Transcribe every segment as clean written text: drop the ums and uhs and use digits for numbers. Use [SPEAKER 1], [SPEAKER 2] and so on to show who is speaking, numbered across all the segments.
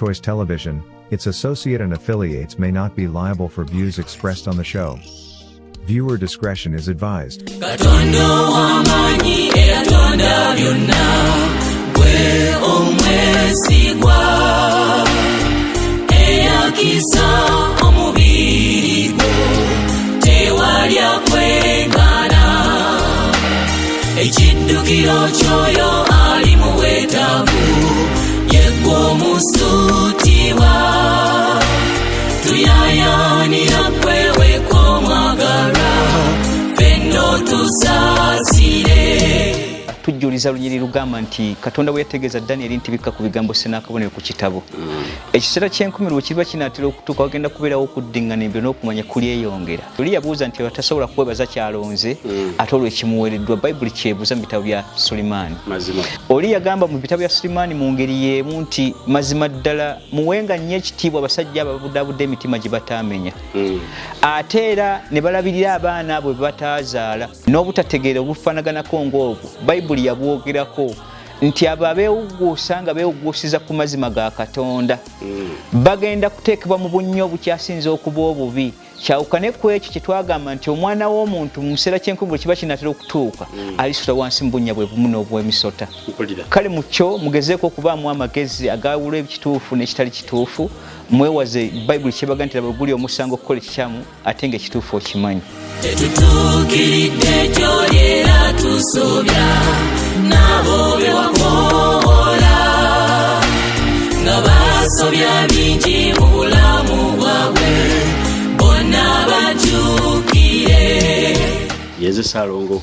[SPEAKER 1] Choice Television, its associate and affiliates may not be liable for views expressed on the show. Viewer discretion is advised.
[SPEAKER 2] Katondo wamanyi eyatonda byonna gwe omwesigwa eyakisa omubiri gwo tewalya kwengana ekiddukiro kyoyo ali mu bwetaavu yegwe omusuutibwa tuyayaanira kweweka omwagalwa fenno tusaasire.
[SPEAKER 3] Tujuliza lunyiri lugamba nti Katonda bwe yategeeza Daniel nti bikka ku bigambo ssenaakabonero ku kitabo. Ekiseera ky'enkumi lwe kiba kinaatera okutuuka wagenda kubeerawo okuddingana ebyo n'okumanya kulyeyongera. Tuli yabuuza nti batasobola kwebaza kyalonze ate olw'ekimuweereddwa Bayibuli kyebuuza mu bitabo bya Sulimaani. Oli yagamba mu bitabo bya Sulimaani mu ngeri y'emu nti mazima ddala muwenga nnyo ekitiibwa abasajja ababudaabudde emitima gye bataamenya. Ate era ne balabirira abaana abo be bataazaala n'obutategeera obufaanaganako ng'obwo Bayibuli yabwogerako nti abo abeewuguusa nga beewuguusiza ku mazima ga Katonda bagenda kuteekebwa mu bunnya obukyasinza okuba obubi. Kyawukane ku ekyo kye twagamba nti omwana w'omuntu mu kiseera ky'enkumi kiba kinaatera okutuuka alisuta wansi mu bunnya bwe bumu n'obw'emisota. Kale mu kyo mugezeeko okubaamu amagezi agaawula ekituufu n'ekitali kituufu. Mwewaze Bayibuli kyebaga nti laba guli omusango okukola ekikyamu ate ng'ekituufu okimanyi.
[SPEAKER 2] Tetutuukiridde gy'olyera tusobya nabo be wakoola nga basobya bingi mu bulamu bwabwe bonna bajjukire.
[SPEAKER 4] Yeze Salongo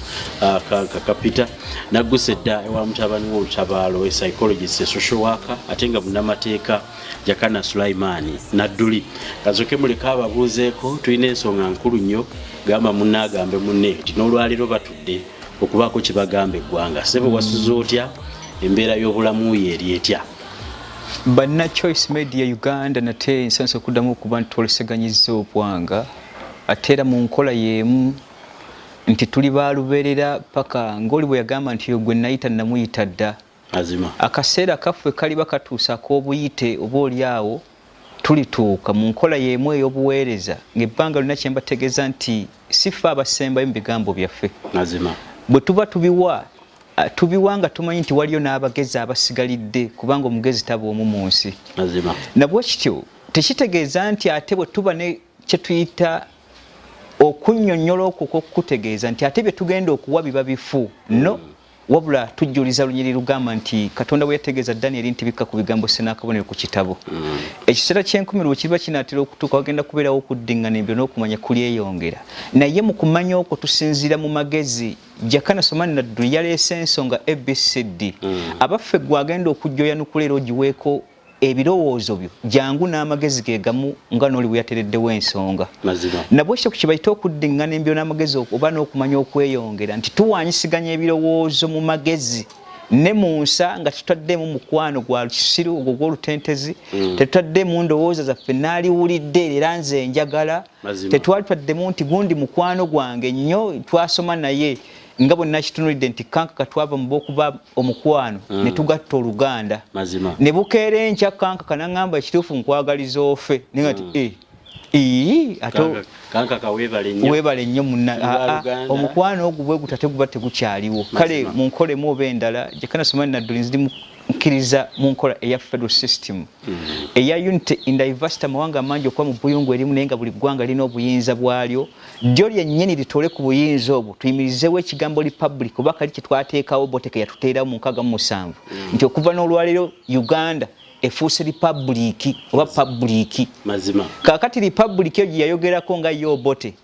[SPEAKER 4] kakapita nagguse dda ewa mutabani w'olutabaalo psychologist social worker ate nga munnamateeka JAKANA Sulaimani nadduli kazoke muleka ababuuzeeko tulina ensonga nkulu nnyo gamba munnaagambe munne nti n'olwaliro batudde okubaako kye bagamba eggwanga sebo wasuza otya embeera y'obulamu eri etya.
[SPEAKER 3] Banna Choice Media Uganda nate nsanso okuddamu okuba nti twoleseganyizza obwanga ate era mu nkola y'emu nti tuli baalubeerera paka ng'oli bwe yagamba nti yo gwe nayita namuyita dda. Akaseera kaffe kaliba katuusa ak'obuyite oba oliawo tulituuka mu nkola y'emu ey'obuweereza ng'ebbanga lina kye mbategeeza nti si ffe abasembayo mu bigambo byaffe. Bwe tuba tubiwa nga tumanyi nti waliyo n'abagezi abasigalidde kubanga omugezi taba omu mu nsi. Nabwe kityo tekitegeeza nti ate bwe tuba ne kye tuyita okunnyonnyola okwo okukutegeeza nti ate bye tugenda okuwa biba bifu. No. Wabula tujuliza lunyiri lugamba nti Katonda bwe yategeeza Daniel nti bikka ku bigambo ssenaakabonero ku kitabo. Ekiseera ky'enkumi lwe kiba kinaatera okutuuka wagenda kubeerawo okuddingana ebyo n'okumanya kulyeyongera. Naye mu kumanya okwo tusinziira mu magezi JAKANA Somani Naddu yaleese ensonga ABCD. Abaffe gwe agenda okujjoyanukula era ogiweeko ebirowoozo byo jangu n'amagezi ge gamu nga n'oli bwe yatereddewo ensonga. Nabwe ekyo kibayita okuddingana embyo n'amagezi oba n'okumanya okweyongera nti tuwanyisiganya ebirowoozo mu magezi ne mu nsa nga tutaddeemu mukwano gwa kisiru ogwo gw'olutentezi tetutaddeemu ndowooza zaffe naaliwulidde era nze njagala tetwali twaddemu nti gundi mukwano gwange nnyo twasoma naye nga bonna kitunulidde nti kanka katwava mu bokuba omukwano ne tugatta Oluganda ne bukeera enkya kanka kanaŋŋamba ekituufu nkwagaliza ofe ninga nti
[SPEAKER 4] kanka kaweebale
[SPEAKER 3] nnyo munna omukwano ogwo bwe gutate guba tegukyaliwo. Kale mu nkola emu oba endala JAKANA Somani Naddu nziri mukkiriza mu nkola eya federal system eya unity in diversity amawanga amangi okuba mu buyungu erimu naye nga buli ggwanga lina obuyinza bwalyo lyo lyennyini litole ku buyinza obwo tuyimirizeewo ekigambo republic oba kali kye twateekawo boteka yatuteerawo mu 67 nti okuva n'olwaliro Uganda efuuse republic oba public. Kakati republic eyo gye yayogerako nga yo bote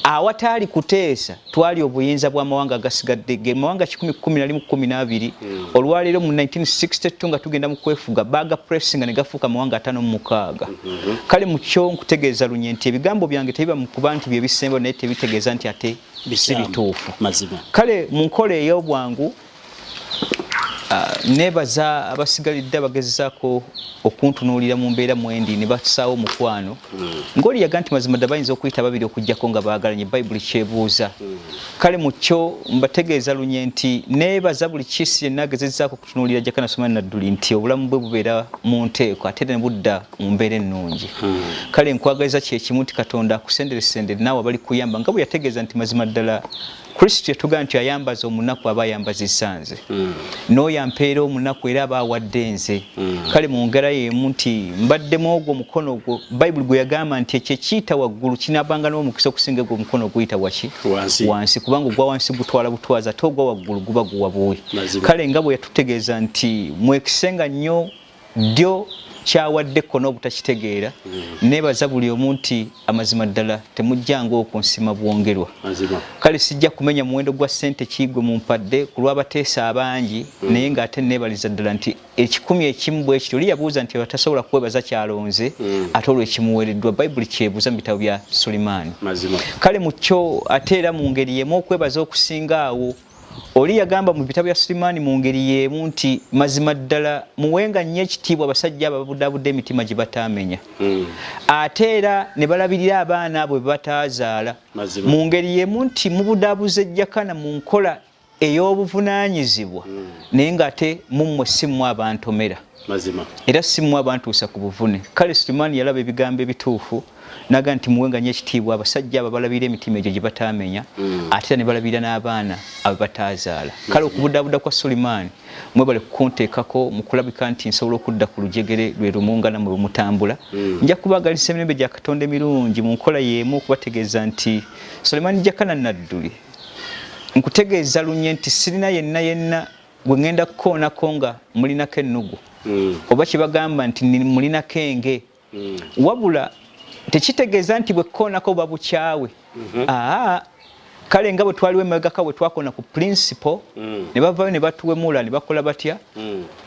[SPEAKER 3] awataali kuteesa twali obuyinza bw'amawanga agasigadde ge mawanga 1112 olwaliro mu 1962 nga tugenda mu kwefuga baga pressing ne gafuuka amawanga 56. Kale mu kyo nkutegeeza lunye nti ebigambo byange tebiba mu kuba nti bye bisembo naye tebitegeeza nti ate si bituufu. Kale mu nkola ey'obwangu nebaza abasigalidde abagezezaako okuntunuulira mu mbeera mwendi ne batusaawo mukwano ng'oli yaga nti mazima ddala bayinza okuyita babiri okujjako nga baagalanye bayibuli kyebuuza kale mu kyo mbategeeza lunye nti nebaza buli kiisi yenna agezezaako okutunuulira Jakana Sumani Nadduli nti obulamu bwe bubeera mu nteeko ate ne budda mu mbeera ennungi kale nkwagaliza kyekimu nti Katonda akusenderesendere naawe abali kuyamba nga bwe yategeeza nti mazima ddala Kristo yatugamba nti ayambaza omunaku aba ayambaza nze n'oyo ampeera omunaku era aba awadde nze kale mu ngera y'emu nti mbaddemu ogwo omukono ogwo bayibuli gwe yagamba nti ekyo ekiyita waggulu kinaabanga n'omukisa okusinga ogwo omukono oguyita waki wansi kubanga ogwa wansi gutwala butwaza ate ogwa waggulu guba guwabuwe kale nga bwe yatutegeeza nti mwekisenga nnyo ddyo kyawadde kkono obutakitegeera nebaza buli omu nti amazima ddala temujjanga okunsima bwongerwa kale sijja kumenya muwendo gwa ssente kiigwe mu mpadde ku lw'abateesa abangi naye ng'ate neebaliza ddala nti ekikumi ekimu bwe kityo oli yabuuza nti abatasobola kwebaza kyalonze ate olw'ekimuweereddwa bayibuli kyebuuza mu bitabo bya Sulimaani kale mu kyo ate era mu ngeri y'emu okwebaza okusinga awo oli yagamba mu bitabo bya Sulimaani mu ngeri y'emu nti mazima ddala muwenga nnyo ekitiibwa abasajja ababudaabudde emitima gye bataamenya ate era ne balabirira abaana abo be bataazaala mu ngeri y'emu nti mubudaabuze Jakana mu nkola ey'obuvunaanyizibwa naye ng'ate mummwe si mmwe abantomera era si mmwe abantuusa ku buvune kale Sulimaani yalaba ebigambo ebituufu naga nti muwenga nnyo ekitiibwa abasajja abo balabira emitima egyo gye bataamenya ate ne balabira n'abaana abo bataazaala kale okubudaabuda kwa Sulimaani mwebale kukunteekako mu kulabika nti nsobola okudda ku lujegere lwe lumungana mwe mutambula nja kubagalisa emirembe gya Katonda emirungi mu nkola y'emu okubategeeza nti Sulimaani Jakana Nadduli nkutegeeza lunye nti sirina yenna gwe ngenda kukoonako nga mulinako ennugu oba kye bagamba nti mulinako enge wabula tekitegeeza nti bwe kukoonako oba bukyawe kale nga bwe twaliwo emabegaka bwe twakoona ku principle ne bavaayo ne batuwemula ne bakola batya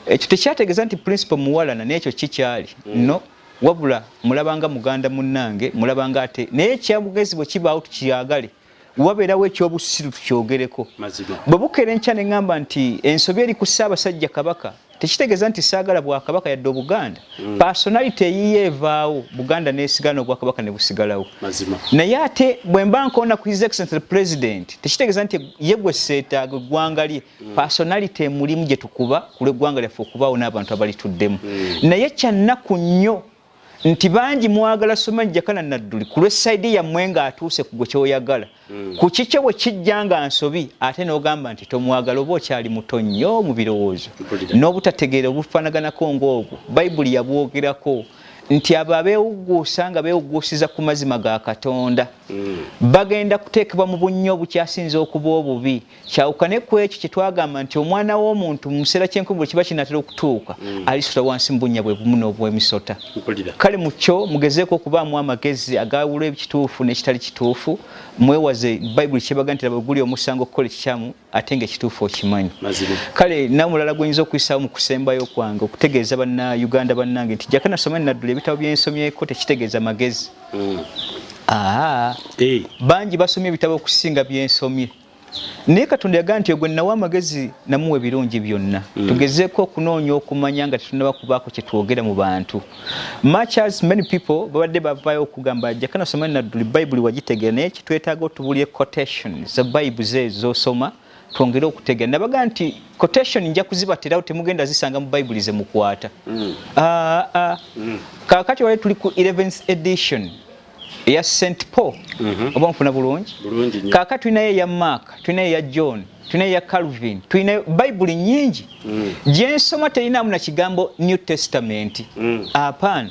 [SPEAKER 3] ekyo tekyategeeza nti principle muwalana n'ekyo kikyali no wabula mulabanga muganda munnange mulabanga ate naye ekyamugezi bwe kibaawo tukyagale wabeerawo ekyobusiru tukyogereko bwe bukeera enkya ne ŋŋamba nti ensobi eri ku Ssaabasajja Kabaka tekitegeeza nti saagala Bwakabaka yadde Obuganda personality eyiye evaawo Buganda neesigala Obwakabaka ne busigalawo naye ate bwe mba nkoona ku His Excellency the President tekitegeeza nti ye gwe seetaaga eggwanga lye personality emulimu gye tukuba ku lw'eggwanga lyaffe okubaawo n'abantu abalituddemu naye kyannaku nnyo nti bangi mwagala Sulimaani Jakana Nadduli ku lw'essayidi yammwe ng'atuuse ku gwe kyoyagala ku kikyo bwe kijja nga nsobi ate n'ogamba nti tomwagala oba okyali muto nnyo mu birowoozo n'obutategeera obufaanaganako ng'obwo bayibuli yabwogerako nti abo abeewugguusa nga beewugguusiza ku mazima ga Katonda bagenda kuteekebwa mu bunnya obukyasinza okuba obubi kyawukane ku ekyo kye twagamba nti omwana w'omuntu mu kiseera ky'enkumu bwe kiba kinatera okutuuka alisula wansi mu bunnya bwe bumu n'obw'emisota kale mu kyo mugezeeko okubaamu amagezi agawula ekituufu n'ekitali kituufu mwewaze bayibuli kyebaga nti laba guli omusango okukola ekikyamu ate ng'ekituufu okimanyi kale namulala gwenyinza okuyisaawo mu kusembayo kwange okutegeeza bannayuganda bannange nti Jakana Sumani Nadduli ebitabo byensomyeko tekitegeeza magezi bangi basomye ebitabo okusinga byensomye naye Katonda yagaa nti ogwe nawa amagezi namuwa ebirungi byonna tugezeeko okunoonya okumanya nga tetunaba kubaako kye twogera mu bantu much as many people babadde bavaayo okugamba Jakana Sumani Nadduli bayibuli wagitegeera naye kitwetaaga otubulye quotation za bayibuli zeezo z'osoma twongere okutegeera nabaga nti quotation nja kuzibaterawo temugenda zisanga mu bayibuli ze mukwata kaakati wali tuli ku 11th edition eya St Paul oba nfuna bulungi kaakati tulinayo eya Mark tulinayo eya John tulinayo eya Calvin tulinayo bayibuli nnyingi gyensoma terinamu na kigambo New Testament apaana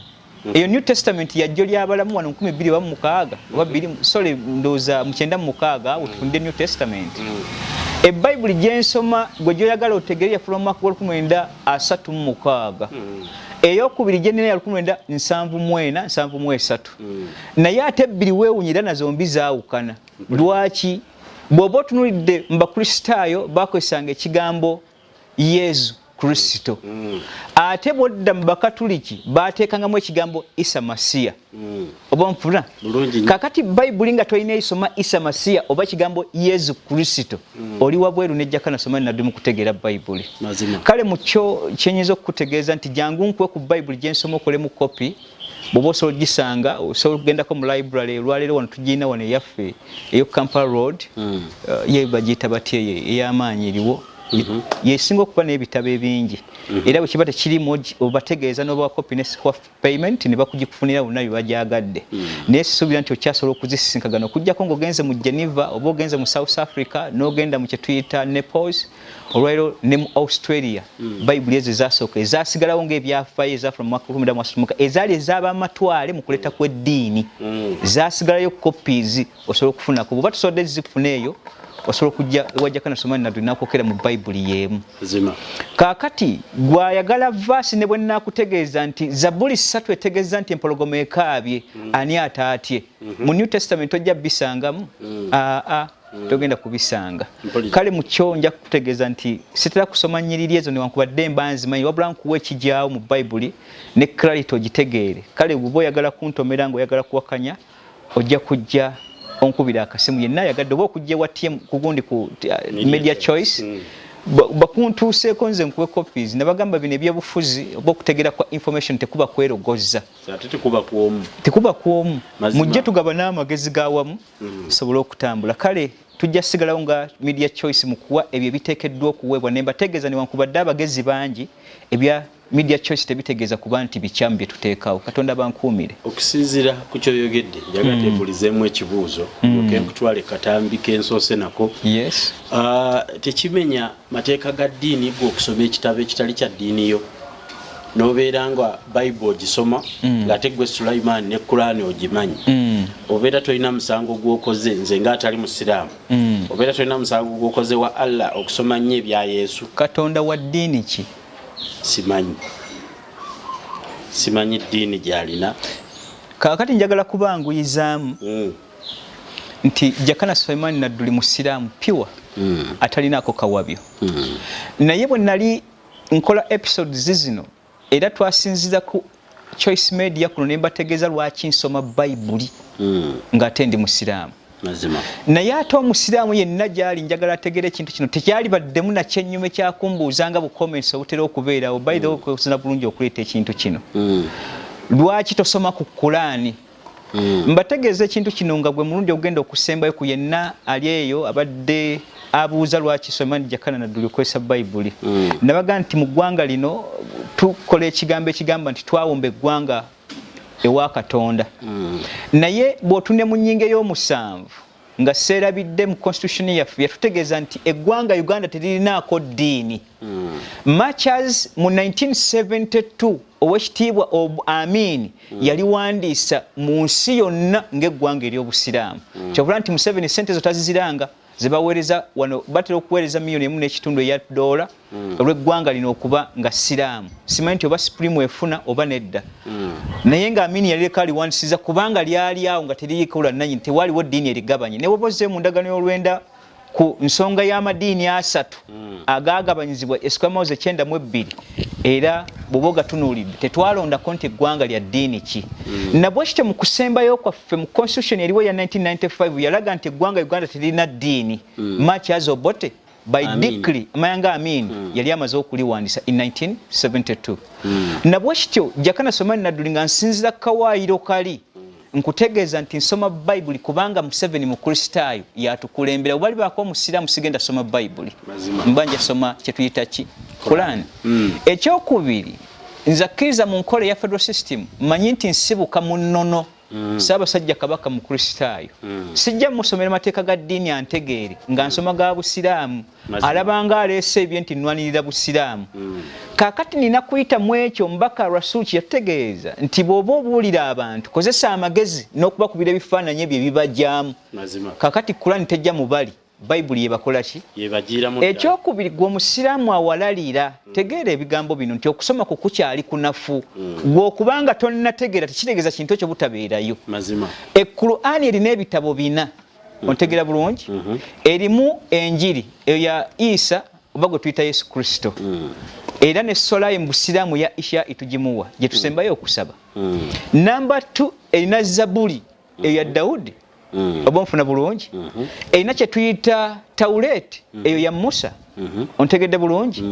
[SPEAKER 3] eyo New Testament yajjo ly'abalamu wano 2026 oba 2 sorry ndowooza 9 wetufunde New Testament ebayibuli gyensoma gwe gyoyagala otegere ya from Mark 1936 eyokubiri gye nina ya 1973 naye ate ebbiri weewunyira na zombi zaawukana lwaki bw'oba otunulidde mu bakristaayo bakozesanga ekigambo Yesu Kristo ate bodda mu bakatuliki bateekangamu ekigambo Isa Masiya oba mpuna kakati Bayibuli nga tolina isoma Isa Masiya oba kigambo Yesu Kristo oli wabweru ne JAKANA soma naddu mu kutegeera Bayibuli kale mukyo kyenyiza okutegeeza nti jangu nkwe ku Bayibuli gyensoma okolemu kopi bwoba osobola gisanga osobola okugendako mu library olwaleero wano tugirina wano eyaffe eyo Kampala Road ye bagiyita batya ey'amaanyi eriwo yesinga okuba n'ebitabo ebingi era bwe kiba tekirimu obategeeza n'oba copy ne payment ne bakugikufunira bonna bye bajyagadde naye sisuubira nti okyasobola okuzisisinkagana okuggyako ng'ogenze mu Geneva oba ogenze mu South Africa n'ogenda mu kye tuyita Nepals olwaleero ne mu Australia Bayibuli ezo ezasooka ezasigalawo ng'ebyafaayo ezaafa mu mwaka 1980 ezaali ez'abamatwale mu kuleta kw'eddiini zaasigalayo copies osobola okufunako bw'oba tosobodde zifuna eyo osobola okujja ewa JAKANA soma naddu n'akwokera mu Bayibuli yeemu kaakati gwayagala vaasi ne bwe naakutegeeza nti Zabuli 3 etegeeza nti empologoma ekaabye ani ataatye mu New Testament ojja bisangamu togenda kubisanga kale mukyo nja kutegeeza nti sitera kusoma nnyiriri ezo newankubadde mba nzimanyi wabula nkuwa ekijyawo mu Bayibuli ne clarity ogitegeere kale bw'oba oyagala kuntomera ng'oyagala kuwakanya ojja kujja onkubira akasimu yenna yagadde oba okujja watye kugundi ku media choice bakuntuuseeko nze nkuwe copies ne bagamba bino ebyobufuzi oba okutegeera kwa information tekuba kwerogoza tekuba kwomu mujje tugaba n'amagezi gawamu tusobole okutambula kale tujja sigalawo nga media choice mu kuwa ebyo ebiteekeddwa okuweebwa ne mbategeeza newankubadde abagezi bangi ebya media choice tebitegeeza kuba nti bikyamu bye tuteekawo Katonda bankuumire
[SPEAKER 4] okusinziira ku kyoyogedde njagala tebulizeemu ekibuuzo okentutwale katambi kensoose nako tekimenya mateeka ga ddiini gwe okusoma ekitabo ekitali kya ddiini yo n'obeera nga Bayibuli ogisoma ng'ate gwe Sulaiman ne Kurani ogimanyi obeera tolina musango gw'okoze nze ng'atali musiraamu obeera tolina musango gw'okoze wa Allah okusoma nnyo ebya Yesu
[SPEAKER 3] Katonda wa ddiini ki
[SPEAKER 4] simanyi ddiini gy'alina
[SPEAKER 3] kaakati njagala kubanguyizaamu nti JAKANA Sulaiman nadduli musiraamu pure atalinaako kawabyo naye bwe nali nkola episodes zino era twasinziza ku Choice Media kuno ne mbategeeza lwaki nsoma Bayibuli ng'ate ndi musiraamu naye ate omusiraamu yenna gyali njagala ategere ekintu kino tekyali baddemu nakyennyume kyakumbuuzanga bu comments obutera okubeerawo by the way kusina bulungi okuleeta ekintu kino lwaki tosoma ku Kurani mbategeeza ekintu kino nga gwe mulungi ogenda okusembayo ku yenna ali eyo abadde abuuza lwaki Sulaiman JAKANA nadduli okozesa Bayibuli nabaga nti mu ggwanga lino tukola ekigambo ekigamba nti twawomba eggwanga ewa Katonda naye bw'otunne mu nnyingo ey'omusanvu nga seerabidde mu constitution yaffe yatutegeeza nti eggwanga Uganda teririnaako ddiini much as mu 1972 owekitiibwa Amin yali wandiisa mu nsi yonna ng'eggwanga ery'obusiraamu kyabula nti Museveni sente zo taziziranga zebaweereza wano batera okuweereza $1.5 eya dola olw'eggwanga lino okuba nga siraamu simanyi nti oba supreme efuna oba nedda naye nga Amini yalireka aliwandisiza kubanga lyali awo nga teriyikola nannyini tewaliwo ddiini erigabanye ne woboze mu ndagaano y'olwenda ku nsonga y'amadiini 3 agaagabanyizibwa eskwamawuzi 92 era bw'oba ogatunuulidde tetwalondako nti eggwanga lya ddiini ki nabwe kityo mu kusembayo kwaffe mu constitution eriwo ya 1995 yalaga nti eggwanga Uganda teririna ddiini much as Obote by decree Mayanga Amin yali amaze okuliwandiisa in 1972 nabwe kityo JAKANA Sulaiman nadduli nga nsinzira kawaayiro kali nkutegeeza nti nsoma Bayibuli kubanga Museveni mu Kristaayo yatukulembera obali baako omusiraamu sigenda soma Bayibuli mbanja soma kye tuyita ki Kurani ekyokubiri nze akkiriza mu nkola ya federal system manyi nti nsibuka mu nnono Ssaabasajja Kabaka mu Kristaayo sijja musomera mateeka ga ddiini antegeere nga nsoma ga busiraamu alabanga aleese ebye nti nnwanirira busiraamu kaakati nina kuyita mu ekyo mbaka Rasuki yategeeza nti bw'oba obuulira abantu kozesa amagezi n'okubakubira ebifaananyi ebyo ebibajjaamu kaakati Kurani tejja mu bali Bayibuli yebakola ki ekyokubiri gwe omusiraamu awalalira tegeera ebigambo bino nti okusoma kukukyali kunafu gw'okubanga tonnategeera tekitegeeza kintu ekyo butabeerayo Kurani erina ebitabo 4 ontegeera bulungi erimu enjiri eyo ya Isa oba gwe tuyita Yesu Kristo era ne sola mu Busiraamu ya Isha itugimuwa gye tusembayo okusaba. Number 2 erina Zabuli eyo ya Daudi oba nfuna bulungi. Erina kye tuyita Taulet eyo ya Musa. Ontegedde bulungi.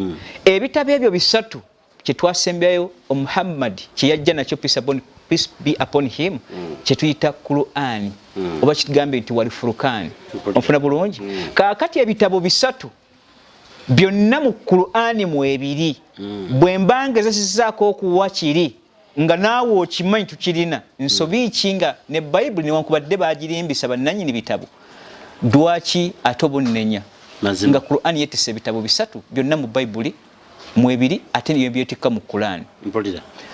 [SPEAKER 3] Ebitabo ebyo bisatu kye twasembyayo Muhammad kye yajja nakyo peace be upon him kye tuyita Qur'an oba kigambe nti wali Furqan. Onfuna bulungi. Kaakati ebitabo bisatu byonna mu Qur'an mu ebiri bwe mbangeza sizaako okuwa kiri nga naawe okimanyi tukirina nsobi kinga ne Bible newankubadde bagirimbisa bannanyini bitabo dwaki ate obunnenya nga Qur'an yetese bitabo bisatu byonna mu Bible mu ebiri ate niyo byetikka mu Qur'an.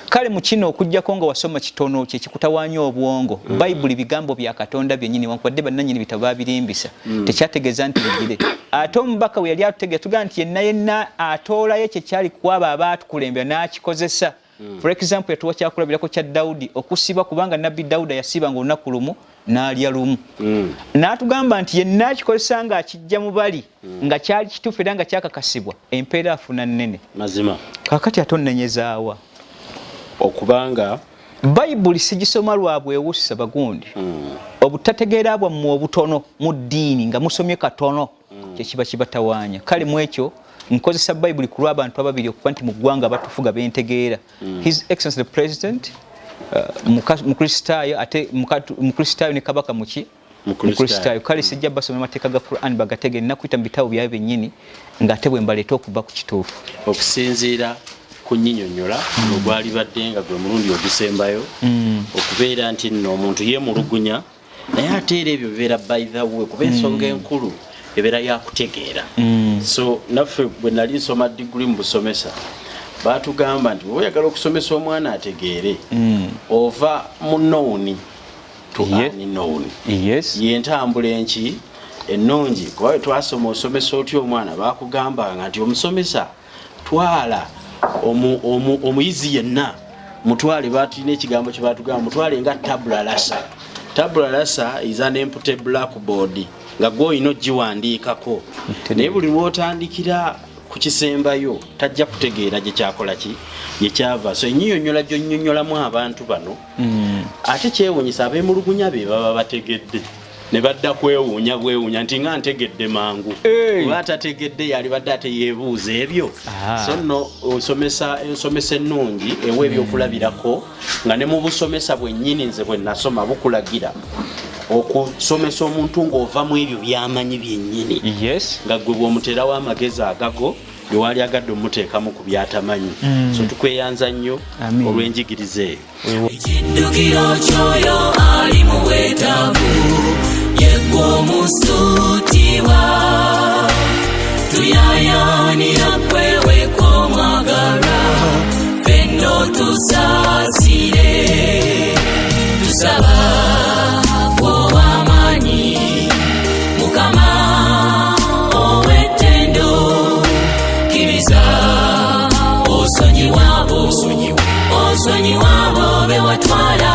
[SPEAKER 3] Kale mu kino okujjako nga wasoma kitono kye kikutawaanya obwongo Bible bigambo bya Katonda byennyini wankubadde bannanyini bitabo babirimbisa tekyategeeza nti bigire. Ate omubaka we yali atutegea tugaa nti yenna atoolayo kye kyali kwaba abaatukulembera n'akikozesa. For example yatuwa kyakulabirako kya Daudi okusiba kubanga nabbi Dawuda yasibanga olunaku lumu n'alya lumu. N'atugamba nti yenna akikozesa nga akijja mu bali nga kyali kituufu era nga kyakakasibwa empeera afuna nnene.
[SPEAKER 4] Mazima.
[SPEAKER 3] Kaakati ate onnenyezaawa
[SPEAKER 4] okubanga
[SPEAKER 3] Bible sigisoma lwa bwewusa bagundi. Obutategeera bwammwe obutono mu ddiini nga musomye katono kye kiba kibatawaanya. Kale mu ekyo nkozesa Bible ku lw'abantu ababiri okuba nti mu ggwanga batufuga bentegeera. His Excellency the President mukristaayo ate mukristaayo ne kabaka muki mukristaayo. Kale sijja basoma amateeka ga Qur'an bagategeera nakuyita mu bitabo byabwe bennyini ng'ate bwe mbaleeta okuba ku kituufu
[SPEAKER 4] okusinziira kunyinyonyola ogwali badde nga gwe mulundi ogusembayo okubeera nti nno omuntu yeemulugunya naye ate era ebyo bibeera by the way kuba ensonga enkulu ebeera yakutegeera. So naffe bwe nali nsoma diguli mu busomesa baatugamba nti oyagala okusomesa omwana ategeere ova mu nooni tuani nooni yentambula enki ennungi kuba bwe twasoma osomesa otya omwana baakugambanga nti omusomesa twala omuyizi yenna mutwale batulina ekigambo kye batugamba mutwale nga tabula rasa. Tabula rasa is an empty blackboard nga gwe olina ogiwandiikako naye buli lwotandikira ku kisembayo tajja kutegeera gye kyakola ki gye kyava. So ennyinnyonnyola gy'onnyonnyolamu abantu bano ate kyewuunyisa abeemulugunya be baba bategedde ne badda kwewuunya nti nga ntegedde mangu kuba atategedde yali badde ate yeebuuza ebyo. So nno osomesa ensomesa ennungi ewa ebyokulabirako nga ne mu busomesa bwennyini nze bwe nasoma bukulagira okusomesa omuntu ng'ova mu ebyo byamanyi byennyini nga gwe bw'omuteerawo amagezi agago byewali agadde omuteekamu ku byatamanyi. So tukweyanza nnyo olw'enjigiriza eyo.
[SPEAKER 2] Ekiddukiro ky'oyo ali mu bwetaavu yeggwa omusuutibwa tuyayaanira kweweka omwagalwa ffenno tusaasire tusaba gw'ow'amaanyi Mukama ow'ettendo kiriza osonyiwaabo be watwala